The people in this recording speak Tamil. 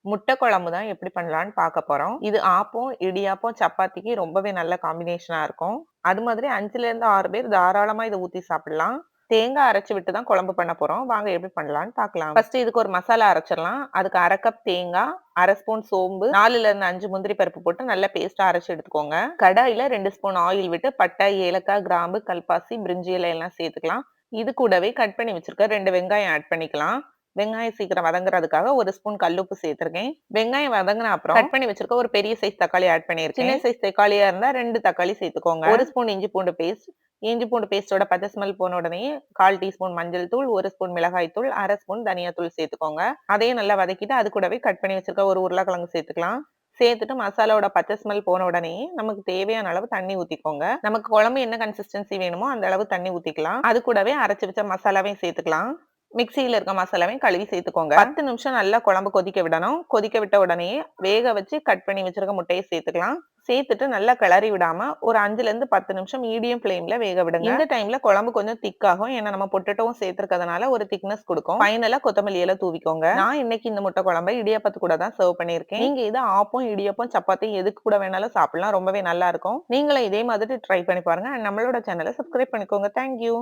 முட்டை குழம்பு தான் எப்படி பண்ணலான்னு பார்க்க போறோம். இது ஆப்பம், இடியாப்பம், சப்பாத்திக்கு ரொம்பவே நல்ல காம்பினேஷனா இருக்கும். அது மாதிரி 5லேருந்து 6 பேர் தாராளமா இத ஊத்தி சாப்பிடலாம். தேங்காய் அரைச்சு விட்டு தான் குழம்பு பண்ண போறோம். வாங்க எப்படி பண்ணலான்னு பார்க்கலாம். ஃபர்ஸ்ட் இதுக்கு ஒரு மசாலா அரைச்சிடலாம். அதுக்கு 1/2 கப் தேங்காய், 1/2 ஸ்பூன் சோம்பு, 4லேருந்து 5 முந்திரி பருப்பு போட்டு நல்லா பேஸ்ட்டா அரைச்சு எடுத்துக்கோங்க. கடாயில 2 ஸ்பூன் ஆயில் விட்டு பட்டை, ஏலக்காய், கிராம்பு, கல்பாசி, பிரிஞ்சி இலை எல்லாம் சேர்த்துக்கலாம். இது கூடவே கட் பண்ணி வச்சிருக்க 2 வெங்காயம் ஆட் பண்ணிக்கலாம். வெங்காயம் சீக்கிரம் வதங்குறதுக்காக 1 ஸ்பூன் கல்லுப்பு சேர்த்திருக்கேன். வெங்காயம் வதங்குன அப்புறம் கட் பண்ணி வச்சிருக்க ஒரு பெரிய சைஸ் தக்காளி ஆட் பண்ணியிருக்கேன். சின்ன சைஸ் தக்காளியா இருந்தா 2 தக்காளி சேர்த்துக்கோங்க. 1 ஸ்பூன் இஞ்சி பூண்டு பேஸ்ட். இஞ்சி பூண்டு பேஸ்டோட பச்சை ஸ்மெல் போன உடனே 1/4 டீஸ்பூன் மஞ்சள் தூள், 1 ஸ்பூன் மிளகாய் தூள், 1/2 ஸ்பூன் தனியா தூள் சேர்த்துக்கோங்க. அதையும் நல்லா வதக்கிட்டு அது கூடவே கட் பண்ணி வச்சிருக்க ஒரு உருளைக்கிழங்கு சேர்த்துக்கலாம். சேர்த்துட்டு மசாலாவோட பச்சை ஸ்மெல் போன உடனே நமக்கு தேவையான அளவு தண்ணி ஊத்திக்கோங்க. நமக்கு குழம்பு என்ன கன்சிஸ்டன்சி வேணுமோ அந்த அளவு தண்ணி ஊத்திக்கலாம். அது கூடவே அரைச்சு வச்ச மசாலாவையும் சேர்த்துக்கலாம். மிக்ஸியில இருக்க மசாலாவையும் கழுவி சேர்த்துக்கோங்க. 10 நிமிஷம் நல்லா குழம்பு கொதிக்க விடணும். கொதிக்க விட்ட உடனே வேக வச்சு கட் பண்ணி வச்சிருக்க முட்டையை சேர்த்துக்கலாம். சேர்த்துட்டு நல்லா கிளறி விடாம ஒரு 5லேருந்து 10 நிமிஷம் மீடியம் ஃப்ளேம்ல வேக விடுங்க. இந்த டைம்ல குழம்பு கொஞ்சம் திக் ஆகும். ஏன்னா நம்ம பொட்டேட்டோவும் சேர்த்திருக்கிறதுனால ஒரு திக்னஸ் கொடுக்கும். ஃபைனலா கொத்தமல்லி இலை தூவிக்கோங்க. நான் இன்னைக்கு இந்த முட்டை குழம்பை இடியாப்பத்து கூட தான் சர்வ் பண்ணியிருக்கேன். நீங்க இதை ஆப்பம், இடியாப்பம், சப்பாத்தி எதுக்கு கூட வேணாலும் சாப்பிடலாம். ரொம்பவே நல்லா இருக்கும். நீங்களும் இதே மாதிரி ட்ரை பண்ணி பாருங்க. நம்மளோட சேனலை சப்ஸ்கிரைப் பண்ணிக்கோங்க. தேங்க்யூ.